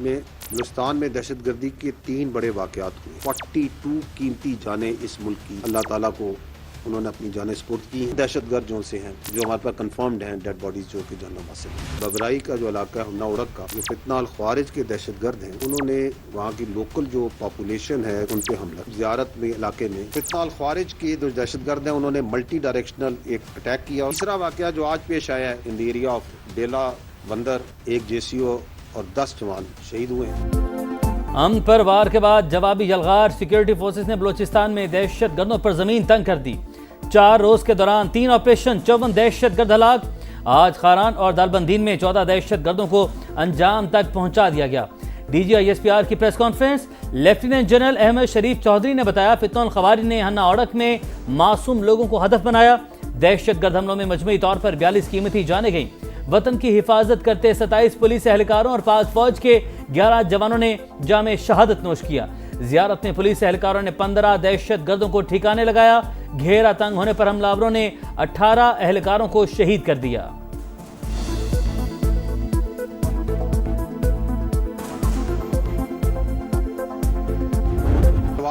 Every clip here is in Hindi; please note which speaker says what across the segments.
Speaker 1: में बलूचिस्तान में दहशतगर्दी के 3 बड़े वाक़यात हुए। 42 कीमती जानें इस मुल्क की अल्लाह ताला को उन्होंने अपनी जानें स्पुर्द की। दहशतगर्द जो से हैं जो हमारे पास कंफर्म्ड हैं डेड बॉडीज जो कि जानों से बबराई का जो इलाका है हमना उड़क का जो फितना अल ख्वारिज के दहशतगर्द हैं उन्होंने वहाँ की लोकल जो पॉपुलेशन है उन पे हमला ज़ियारत में इलाके में फितना अल ख्वारिज के जो दहशतगर्द हैं उन्होंने मल्टी डायरेक्शनल एक अटैक किया। तीसरा वाक़या जो आज पेश आया है इन द एरिया ऑफ डेला बंदर, एक JCO और 10 जवान शहीद हुए हैं।
Speaker 2: अमन पर वार के बाद जवाबी यलगार, सिक्योरिटी फोर्सेस ने बलूचिस्तान में दहशतगर्दों पर जमीन तंग कर दी। 4 रोज के दौरान 3 ऑपरेशन, 54 दहशतगर्द हलाक। आज खारान और दालबंदीन में 14 दहशतगर्दों को अंजाम तक पहुंचा दिया गया। DG ISPR की press conference, lieutenant general Ahmed Sharif Chaudhry ने बताया फितना अल ख्वारिज ने हन्ना औड़क में मासूम लोगों को हदफ बनाया। दहशतगर्द हमलों में मजमूई तौर पर 42 कीमती जानें गईं। वतन की हिफाजत करते 27 पुलिस एहलकारों और पाक फौज के 11 जवानों ने जामे शहादत नोश किया। जियारत में पुलिस एहलकारों ने 15 दहशतगर्दों को ठिकाने लगाया। घेरा तंग होने पर हमलावरों ने 18 एहलकारों को शहीद कर दिया।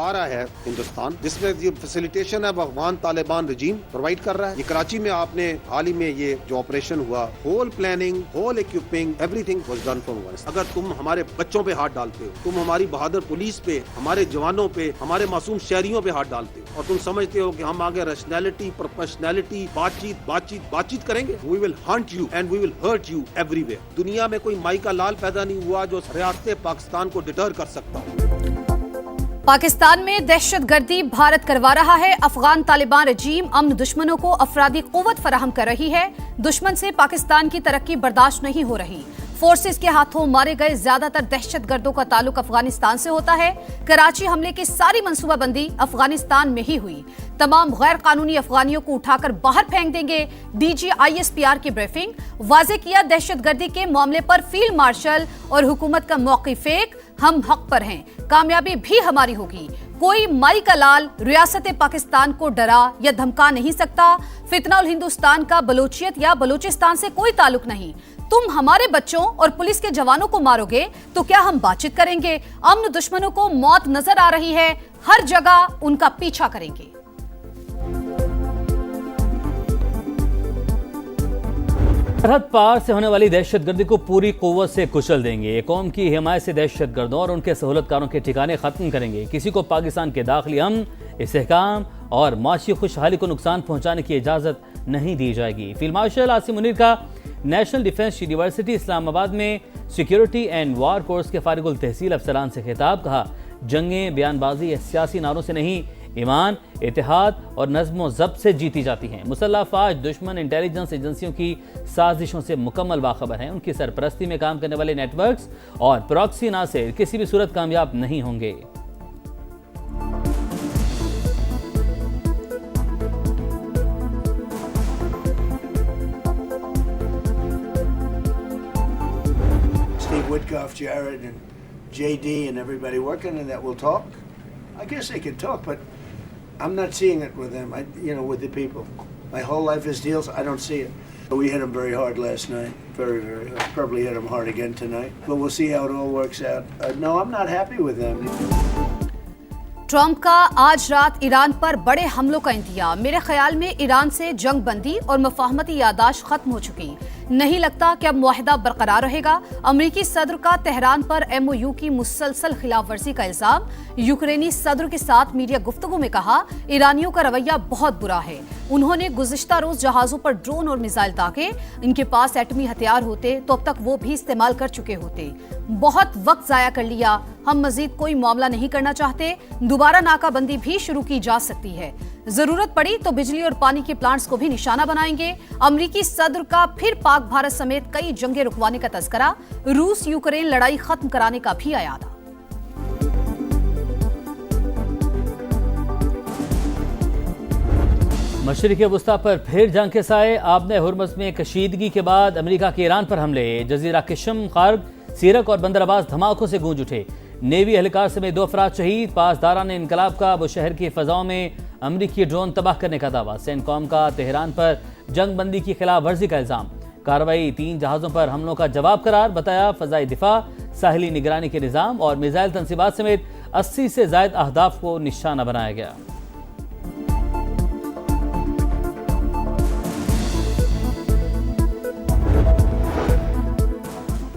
Speaker 1: रहा है हिंदुस्तान जिसमें ये फैसिलिटेशन है अफगान तालिबान रजीम प्रोवाइड कर रहा है। ये कराची में आपने हाल ही में ये जो ऑपरेशन हुआ, whole planning, whole equipping, everything was done from one. अगर तुम हमारे बच्चों पे हाथ डालते हो, तुम हमारी बहादुर पुलिस पे, हमारे जवानों पे, हमारे मासूम शहरियों पे हाथ डालते हो और तुम समझते हो कि हम आगे रैशनैलिटी, प्रोफेशनैलिटी, बातचीत करेंगे, we will hunt you and we will hurt you everywhere. दुनिया में कोई माई का लाल पैदा नहीं हुआ जो रियासत पाकिस्तान को डिटर कर सकता हो।
Speaker 3: पाकिस्तान में दहशतगर्दी भारत करवा रहा है। अफगान तालिबान रजीम अमन दुश्मनों को अफरादी कुव्वत फराहम कर रही है। दुश्मन से पाकिस्तान की तरक्की बर्दाश्त नहीं हो रही। फोर्सेस के हाथों मारे गए ज्यादातर दहशतगर्दों का ताल्लुक अफगानिस्तान से होता है। कराची हमले की सारी मंसूबाबंदी अफगानिस्तान में ही हुई। तमाम गैर कानूनी अफगानियों को उठाकर बाहर फेंक देंगे। DG ISPR की ब्रीफिंग, वाजे किया दहशतगर्दी के मामले पर फील्ड मार्शल और हुकूमत का मौक़िफ़ एक, हम हक पर हैं, कामयाबी भी हमारी होगी। कोई माई का लाल रियासत पाकिस्तान को डरा या धमका नहीं सकता। फितना उल हिंदुस्तान का बलोचियत या बलूचिस्तान से कोई ताल्लुक नहीं। तुम हमारे बच्चों और पुलिस के जवानों को मारोगे तो क्या हम बातचीत करेंगे? अमन दुश्मनों को मौत नजर आ रही है, हर जगह उनका पीछा करेंगे।
Speaker 2: सरहद पार से होने वाली दहशतगर्दी को पूरी कुव्वत से कुचल देंगे। कौम की हिमायत से दहशतगर्दों और उनके सहूलतकारों के ठिकाने खत्म करेंगे। किसी को पाकिस्तान के दाखिली अमन, इस्तेहकाम और माशी खुशहाली को नुकसान पहुंचाने की इजाजत नहीं दी जाएगी। फील्ड मार्शल आसिम मुनीर का नेशनल डिफेंस यूनिवर्सिटी इस्लामाबाद में सिक्योरिटी एंड वार कोर्स के फारिगुल तहसील अफसरान से खिताब, कहा जंगें बयानबाजी या सियासी नारों से नहीं, ईमान, इत्तेहाद और नज़्म ज़ब्त से जीती जाती हैं। मुसल्लह फ़ौज दुश्मन इंटेलिजेंस एजेंसियों की साजिशों से मुकम्मल बाखबर हैं। उनकी सरपरस्ती में काम करने वाले नेटवर्क्स और प्रॉक्सी नासिर किसी भी सूरत कामयाब नहीं होंगे।
Speaker 4: Woodcoff, Jared, and JD, and everybody working, and that will talk. I guess they can talk, but I'm not seeing it with them. With the people. My whole life is deals. I don't see it. We hit them very hard last night. Very, very hard. Probably hit them hard again tonight. But we'll see how it all works out. No, I'm not happy with them.
Speaker 3: Trump का आज रात ईरान पर बड़े हमलों का इंतज़ार। मेरे ख्याल में ईरान से जंग बंदी और मुफाहमती यादाश्त खत्म हो चुकी। नहीं लगता कि अब मुआहिदा बरकरार रहेगा। अमरीकी सदर का तेहरान पर MOU की मुसलसल खिलाफ वर्जी का इल्जाम। यूक्रेनी सदर के साथ मीडिया गुफ्तगू में कहा ईरानियों का रवैया बहुत बुरा है। उन्होंने गुज़िश्ता रोज जहाजों पर ड्रोन और मिसाइल दागे। इनके पास एटमी हथियार होते तो अब तक वो भी इस्तेमाल कर चुके होते। बहुत वक्त जाया कर लिया। हम मजीद कोई मामला नहीं करना चाहते। दोबारा नाकाबंदी भी शुरू की जा सकती है। जरूरत पड़ी तो बिजली और पानी के प्लांट्स को भी निशाना बनाएंगे। अमरीकी सदर का फिर पाक भारत समेत कई जंगें रुकवाने का तज़किरा। रूस यूक्रेन लड़ाई खत्म कराने का भी इरादा।
Speaker 2: मशरिक़ वुस्ता पर फिर जंग के साए। आबने हुर्मुज़ में कशीदगी के बाद अमेरिका के ईरान पर हमले। जजीरा किशम, खार्ग, सीरक और बंदर अब्बास धमाकों से गूंज उठे। नेवी एहलकार समेत 2 अफराद शहीद। पासदारान इनकलाब का वो शहर की फ़ज़ाओं में अमरीकी ड्रोन तबाह करने का दावा। सेंटकॉम का तेहरान पर जंग बंदी की खिलाफ वर्जी का इल्ज़ाम। कार्रवाई 3 जहाज़ों पर हमलों का जवाब करार। बताया फ़ज़ाई दिफा साहिली निगरानी के निज़ाम और मिसाइल तनसीबात समेत 80 से ज़ायद अहदाफ को निशाना बनाया गया।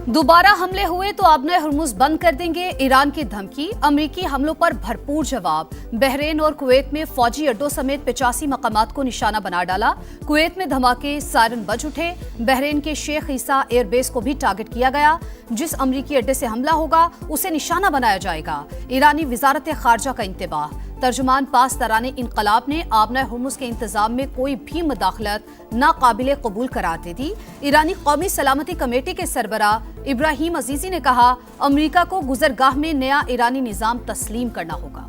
Speaker 3: दोबारा हमले हुए तो आबना हुर्मुज बंद कर देंगे, ईरान की धमकी। अमरीकी हमलों पर भरपूर जवाब। बहरीन और कुवैत में फौजी अड्डों समेत 85 मकामात को निशाना बना डाला। कुवैत में धमाके, सायरन बज उठे। बहरीन के शेख ईसा एयरबेस को भी टारगेट किया गया। जिस अमरीकी अड्डे से हमला होगा उसे निशाना बनाया जाएगा। ईरानी वजारत खारजा का इंतबाह। तर्जुमान पास तराने इनकलाब ने आबना हुर्मुज के इंतजाम में कोई भी मुदाखलत नाकाबिले कबूल करार दे दी। ईरानी कौमी सलामती कमेटी के सरबरा इब्राहिम अजीजी ने कहा, अमरीका को गुजरगाह में नया ईरानी निजाम तस्लीम करना होगा।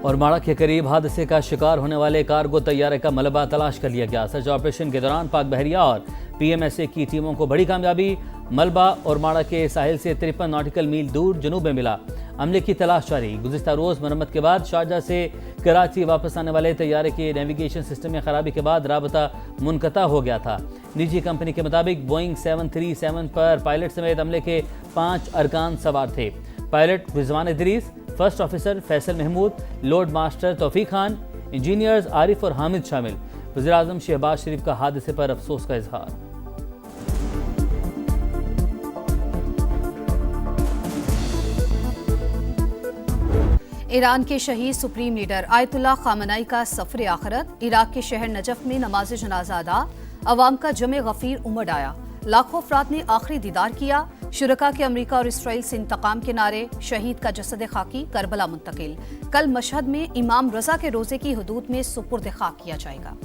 Speaker 2: और माड़ा के करीब हादसे का शिकार होने वाले कार्गो तैयारे का मलबा तलाश कर लिया गया। सर्च ऑपरेशन के दौरान पाक बहरिया और PMSA की टीमों को बड़ी कामयाबी। मलबा और माड़ा के साहिल से 53 नॉटिकल मील दूर जनूब में मिला। अमले की तलाश जारी। गुज़िश्ता रोज़ मरम्मत के बाद शारजा से कराची वापस आने वाले तैयारे के नेविगेशन सिस्टम में खराबी के बाद राबता मुनक़ता हो गया था। निजी कंपनी के मुताबिक बोइंग 737 पर पायलट समेत अमले के 5 अरकान सवार थे। Pilot Rizwan Idris, first officer Faisal Mahmood, load master Taufiq Khan, engineers Arif और हामिद शामिल। वज़ीर-ए-आज़म शहबाज शरीफ का हादसे पर अफसोस का इजहार।
Speaker 3: ईरान के शहीद सुप्रीम लीडर आयतुल्लाह खामनाई का सफर आखिरत। इराक के शहर नजफ में नमाज जनाजा अदा। अवाम का जमे गफीर उमड़ आया। लाखों अफराद ने आखिरी दीदार किया। शुरका के अमरीका और इसराइल से इंतकाम के नारे। शहीद का जसद खाकी करबला मुंतकिल। कल मशहद में इमाम रजा के रोजे की हदूद में सुपुर्द खाक किया जाएगा।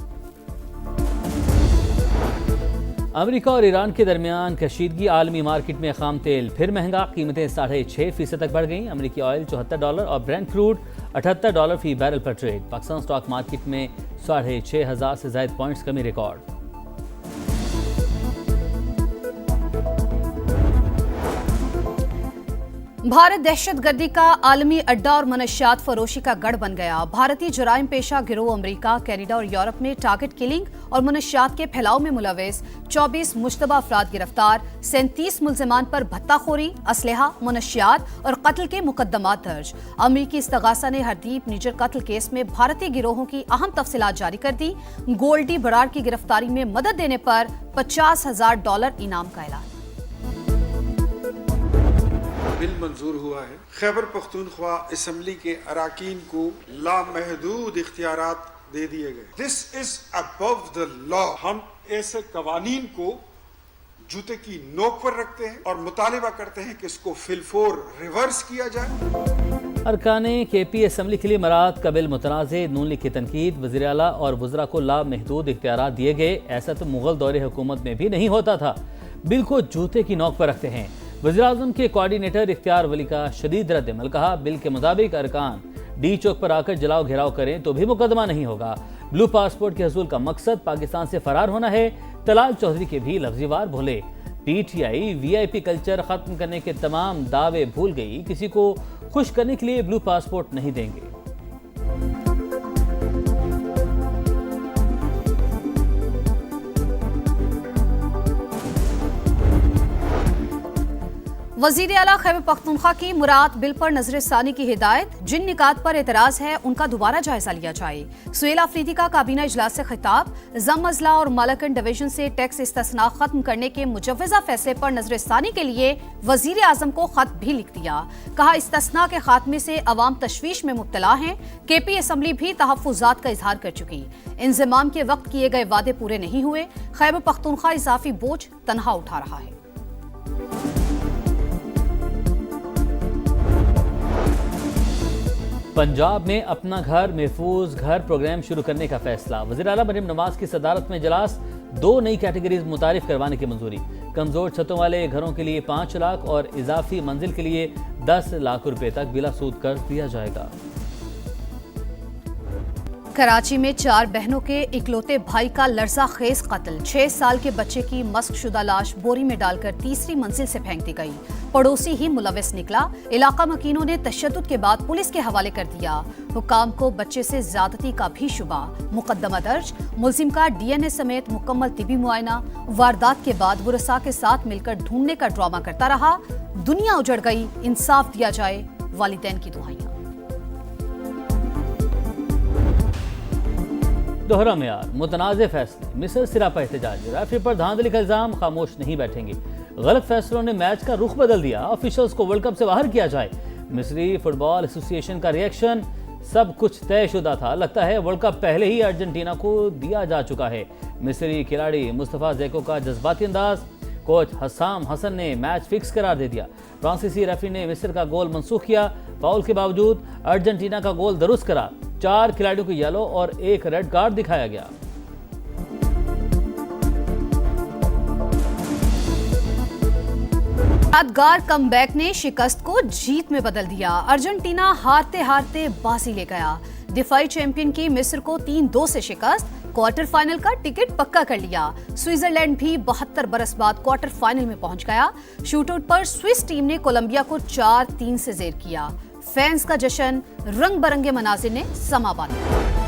Speaker 2: अमेरिका और ईरान के दरमियान कशीदगी। आलमी मार्केट में खाम तेल फिर महंगा। कीमतें 6.5% तक बढ़ गईं। अमेरिकी ऑयल $74 और ब्रेंट क्रूड $78 फी बैरल पर ट्रेड। पाकिस्तान स्टॉक मार्केट में 6,500 से ज़ायद पॉइंट्स कमी रिकॉर्ड।
Speaker 3: भारत दहशतगर्दी का आलमी अड्डा और मनशियात फरोशी का गढ़ बन गया। भारतीय जराइम पेशा गिरोह अमेरिका, कनाडा और यूरोप में टारगेट किलिंग और मनशियात के फैलाव में मुलविस 24 मुश्तबा अफराद गिरफ्तार। 37 मुल्जिमान पर भत्ताखोरी, असलहा, मनशियात और कत्ल के मुकदमात दर्ज। अमरीकी इस्तगासा ने हरदीप निजर कत्ल केस में भारतीय गिरोहों की अहम तफसीलात जारी कर दी। गोल्डी बरार की गिरफ्तारी में मदद देने पर $50,000 इनाम का ऐलान।
Speaker 5: बिल मंजूर हुआ है। खैबर पख्तूनख्वा असम्बली के अराकीन को लामहदूद इख्तियारात दे दिए गए। This is above the law. हम ऐसे कवानीन को जूते की नोक पर रखते हैं और मुतालिबा करते हैं कि इसको फिलफोर रिवर्स किया जाए।
Speaker 2: अरकाने KP असम्बली के लिए मराद कबिल मुतनाज़े। नून लीग की तनकीद। वज़ीर आला और वज़रा को लामहदूद इख्तियारात दिए गए। ऐसा तो मुगल दौरे हुकूमत में भी नहीं होता था। बिल को जूते की नोक पर रखते हैं। वज़ीर-ए-आज़म के कोऑर्डिनेटर इख्तियार वली का शदीद रद्द-ए-अमल। कहा, बिल के मुताबिक अरकान D चौक पर आकर जलाओ घेराव करें तो भी मुकदमा नहीं होगा। ब्लू पासपोर्ट के हसूल का मकसद पाकिस्तान से फरार होना है। तलाल चौधरी के भी लफ्ज़ीवार भोले। PTI VIP कल्चर खत्म करने के तमाम दावे भूल गई। किसी को खुश करने के लिए ब्लू पासपोर्ट नहीं देंगे।
Speaker 3: वज़ीर आला खैबर पख्तूनख्वा की मुराद बिल पर नजरसानी की हिदायत। जिन निकात पर एतराज है उनका दोबारा जायजा लिया जाए। सुहेल आफरीदी का काबीना इजलास से खिताब। जम अजला और मालाकन डिवीजन से टैक्स इस्तिस्ना खत्म करने के मुजव्वजा फैसले पर नजरसानी के लिए वज़ीर आज़म को खत भी लिख दिया। कहा, इस्तिस्ना के खात्मे से अवाम तशवीश में मुब्तला हैं। KP असम्बली भी तहफ़्फ़ुज़ात का इजहार कर चुकी। इंज़माम के वक्त किए गए वादे पूरे नहीं हुए। खैबर पख्तूनख्वा इजाफी बोझ तनहा उठा रहा है।
Speaker 2: पंजाब में अपना घर महफूज घर प्रोग्राम शुरू करने का फैसला। वज़ीर आला मरियम नवाज की सदारत में इजलास। 2 नई कैटेगरीज मुतारिफ करवाने की मंजूरी। कमजोर छतों वाले घरों के लिए 5 लाख और इजाफी मंजिल के लिए 10 लाख रुपए तक बिला सूद कर्ज दिया जाएगा।
Speaker 3: कराची में 4 बहनों के इकलौते भाई का लर्ज़ाखेज कत्ल। 6 साल के बच्चे की मस्कशुदा लाश बोरी में डालकर तीसरी मंजिल से फेंक दी गई। पड़ोसी ही मुलविस निकला। इलाका मकीनों ने तशद्दुद के बाद पुलिस के हवाले कर दिया। हुकाम को बच्चे से ज्यादती का भी शुबा। मुकदमा दर्ज। मुलजिम का DNA समेत मुकम्मल तिबी मुआयना। वारदात के बाद बुरसा के साथ मिलकर ढूंढने का ड्रामा करता रहा। दुनिया उजड़ गई, इंसाफ दिया जाए, वालिदैन की दुआएं।
Speaker 2: दोहरा मेयार, मुतनाज़ फैसले, मिस्र सिरापा एहतजाज, रेफरी पर धांधली का इल्जाम, खामोश नहीं बैठेंगे। गलत फैसलों ने मैच का रुख बदल दिया, ऑफिशियल्स को वर्ल्ड कप से बाहर किया जाए। मिस्री फुटबॉल एसोसिएशन का रिएक्शन, सब कुछ तयशुदा था, लगता है वर्ल्ड कप पहले ही अर्जेंटीना को दिया जा चुका है। मिस्री खिलाड़ी मुस्तफा ज़ेको का जज्बाती अंदाज, कोच हसाम हसन ने मैच फिक्स करार दे दिया। फ्रांसीसी रेफरी ने मिस्र का गोल मंसूख किया, फाउल के बावजूद अर्जेंटीना का गोल दुरुस्त करा। 4 खिलाड़ियों को येलो और 1 रेड कार्ड दिखाया गया।
Speaker 3: यादगार कमबैक ने शिकस्त को जीत में बदल दिया। अर्जेंटीना हारते हारते बाजी ले गया। दिफाई चैंपियन की मिस्र को 3-2 से शिकस्त, क्वार्टर फाइनल का टिकट पक्का कर लिया। स्विट्जरलैंड भी 72 बरस बाद क्वार्टर फाइनल में पहुंच गया। शूटआउट पर स्विस टीम ने कोलंबिया को 4-3 से जेर किया। फैंस का जश्न, रंग बरंगे मनाजिर ने समा बांधा।